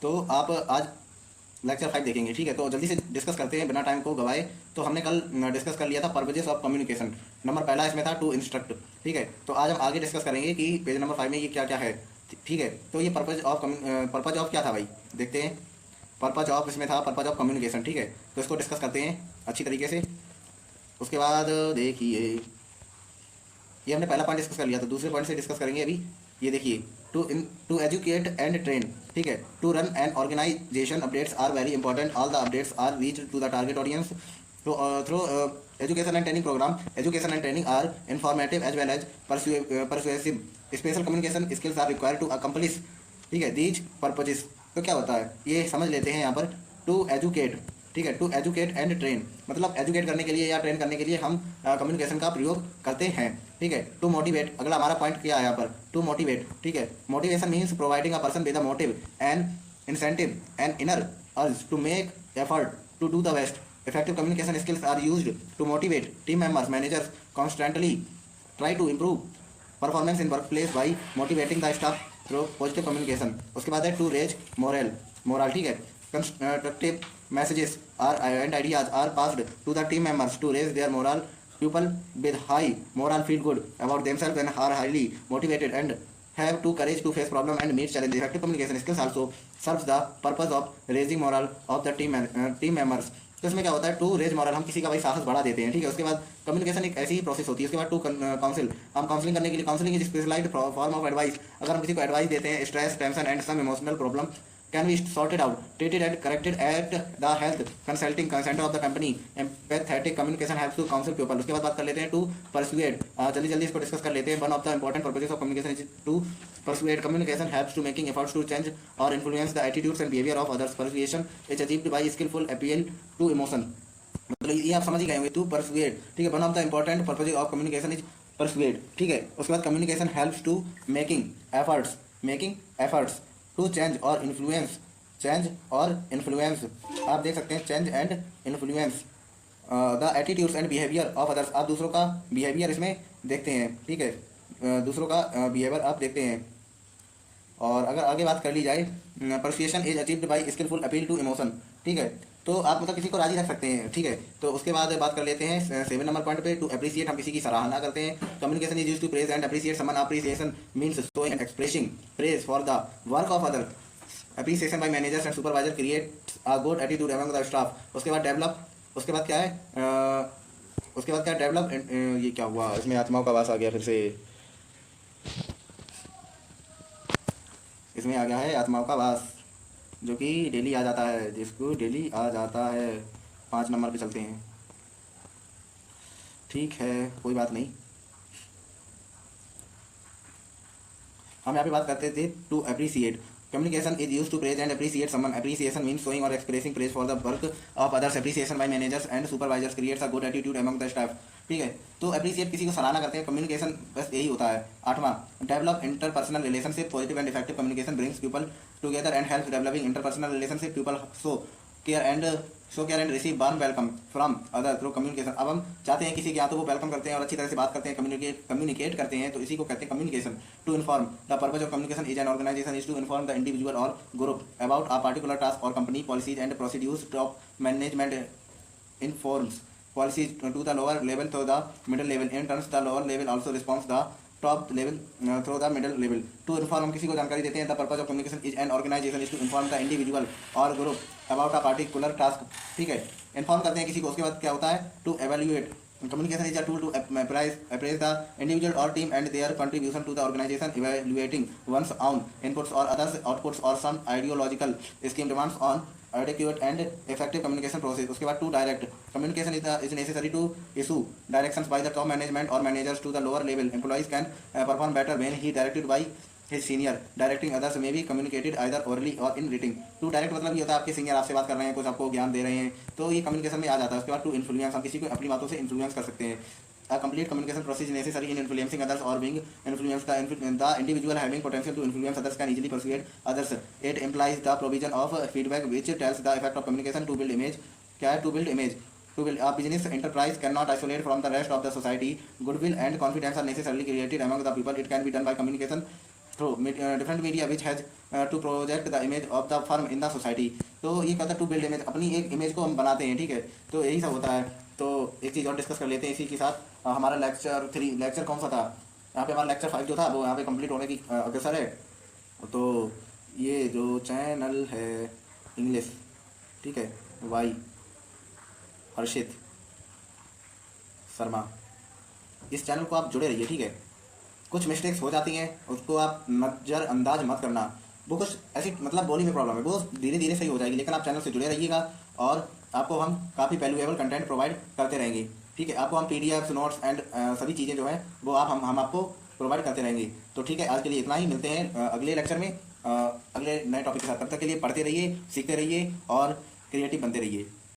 तो आप आज लेक्चर 5 देखेंगे, ठीक है। तो जल्दी से डिस्कस करते हैं बिना टाइम को गवाए। तो हमने कल डिस्कस कर लिया था पर्पजेस ऑफ कम्युनिकेशन। नंबर पहला इसमें था टू इंस्ट्रक्ट, ठीक है। तो आज हम आगे डिस्कस करेंगे कि पेज नंबर 5 में ये क्या क्या है, ठीक है। तो ये पर्पज ऑफ क्या था भाई, देखते हैं। पर्पज ऑफ इसमें था पर्पज ऑफ कम्युनिकेशन, ठीक है। तो इसको डिस्कस करते हैं अच्छी तरीके से। उसके बाद देखिए, ये हमने पहला पॉइंट डिस्कस कर लिया, तो दूसरे पॉइंट से डिस्कस करेंगे अभी। ये देखिए, टू एजुकेट एंड ट्रेन, ठीक है। To run an organization updates are very important, all the updates are reach to the target audience through education and training program. Education and training are informative as well as persuasive. Special communication skills are required to accomplish, ठीक है, these purposes. तो क्या होता है ये समझ लेते हैं यहाँ पर। टू एजुकेट, ठीक है, टू एजुकेट एंड ट्रेन, मतलब एजुकेट करने के लिए या ट्रेन करने के लिए हम कम्युनिकेशन का प्रयोग करते हैं, ठीक है। टू मोटिवेट, अगला हमारा पॉइंट क्या है यहाँ पर, टू मोटिवेट, ठीक है। Motivation means providing a person with a motive and incentive and inner urge to make effort to do the best. Effective communication skills are used to motivate team members. Managers constantly try to improve performance in workplace by motivating the staff through positive communication. उसके बाद है to raise morale, ठीक है। Constructive messages are and ideas are passed to the team members to raise their morale. People with high morale feel good about themselves and are highly motivated and have to courage to face problem and meet challenges. Effective communication skills also serves the purpose of raising morale of the team members. तो इसमें क्या होता है, to raise moral, हम किसी का भाई साहस बढ़ा देते हैं, ठीक है। उसके बाद कम्युनिकेशन एक ऐसी ही प्रोसेस होती है। उसके बाद टू काउंसिल, हम काउंसलिंग करने के लिए, counselling is specialised form of advice. अगर हम किसी को एडवाइस देते हैं, stress, tension and some emotional problem can be sorted out, treated and corrected at the health consulting centre of the company. Empathetic communication helps to counsel people. उसके बाद बात कर लेते हैं टू परसुएड, जल्दी जल्दी इसको डिस्कस कर लेते हैं. One of the important purposes of communication is to persuade. Communication helps to making efforts to change or influence the attitudes and behavior of others. Persuasion is achieved by skillful appeal to emotion. मतलब ये आप समझ ही गए होंगे, to persuade, ठीक है। One of the important purpose of communication is persuade, ठीक है। उसके बाद communication helps to making efforts to change और इन्फ्लुएंस, आप देख सकते हैं change and influence the attitudes and behaviour of others. आप दूसरों का बिहेवियर इसमें देखते हैं, ठीक है, दूसरों का बिहेवियर आप देखते हैं. और अगर आगे बात कर ली जाए, persuasion is achieved by skilful appeal to emotion, ठीक है। तो आप मतलब किसी को राजी रख सकते हैं, ठीक है। तो उसके बाद बात कर लेते हैं 7 नंबर पॉइंट पे, टू अप्रिशिएट, हम किसी की सराहना करते हैं. Communication is used to praise and appreciate someone. Appreciation means showing and expressing praise for the work of other. Appreciation by managers and supervisor creates a good attitude among the staff. उसके बाद develop, उसके बाद क्या है, उसके बाद क्या develop, ये क्या हुआ, इसमें आत्माओं का वास आ गया फिर से, इसमें आ गया है आत्माओं का वास, जो कि डेली आ जाता है, जिसको डेली आ जाता है. 5 नंबर पे चलते हैं, ठीक है, कोई बात नहीं. हम यहाँ पे बात करते थे to appreciate. Communication is use to praise and appreciate someone. Appreciation means showing और expressing praise for the work of others. Appreciation by managers and supervisors creates a good attitude among the staff, ठीक है. तो appreciate किसी को सराहना करते हैं. Communication बस यही होता है. 8वां, develop interpersonal relationship. Positive and effective communication brings people together and help developing interpersonal relationship. People care and receive warm welcome from other through communication. अब हम चाहते हैं किसी के यहाँ, तो वो वेलकम करते हैं और अच्छी तरह से बात करते हैं, कम्युनिकेट करते हैं, तो इसी को कहते हैं communication. To inform, the purpose of communication is an organisation is to inform the individual और group about a particular task और company policies and procedures. Top management informs policies to the lower level through the middle level. In turn, the lower level also responds the top level through the middle level. To inform, हम किसी को जानकारी देते हैं. The purpose of communication is an organization is to inform the individual or group about a particular task, ठीक है. inform करते हैं किसी को. उसके बाद क्या होता है, to evaluate. Communication is a tool to appraise the individual or team and their contribution to the organization. Evaluating one's own inputs or others' outputs or some ideological scheme demands on adequate and effective communication process. उसके बाद to direct. communication is necessary to issue directions by the top management or managers to the lower level. Employees can perform better when he directed by his senior. Directing others may be communicated either orally or in writing. To direct मतलब ये होता है आपके senior आपसे बात कर रहे हैं, कुछ आपको ज्ञान दे रहे हैं, तो ये कम्युनिकेशन में आ जाता है. उसके बाद टू इन्फ्लुएंस, हम किसी को अपनी बातों से इन्फ्लुएंस कर सकते हैं. A complete communication process is necessary in influencing others or being influenced. The individual having potential to influence others can easily persuade others. It implies the provision of feedback which tells the effect of communication. To build image, क्या है, to build image. To build a business enterprise cannot isolate from the rest of the society. Goodwill and confidence are necessarily created among the people. It can be done by communication through different media which has to project the image of the firm in the society. तो ये कहता है to build image, अपनी एक image को हम बनाते हैं, ठीक है। तो यही सब होता है। तो एक चीज़ और डिस्कस कर लेते हैं इसी के साथ। हमारा लेक्चर कौन सा था, यहाँ पे हमारा लेक्चर 5 जो था वो यहाँ पे कंप्लीट होने की अग्रसर है। तो ये जो चैनल है इंग्लिश, ठीक है, वाई हर्षित शर्मा, इस चैनल को आप जुड़े रहिए, ठीक है। कुछ मिस्टेक्स हो जाती हैं, उसको आप नज़रअंदाज मत करना। वो कुछ ऐसी मतलब बोली में प्रॉब्लम है, वो धीरे धीरे सही हो जाएगी, लेकिन आप चैनल से जुड़े रहिएगा और आपको हम काफ़ी वैल्यूएबल कंटेंट प्रोवाइड करते रहेंगे, ठीक है। आपको हम पीडीएफ नोट्स एंड सभी चीज़ें जो हैं वो हम आपको प्रोवाइड करते रहेंगे। तो ठीक है, आज के लिए इतना ही। मिलते हैं अगले लेक्चर में अगले नए टॉपिक के साथ। तब तक के लिए पढ़ते रहिए, सीखते रहिए और क्रिएटिव बनते रहिए।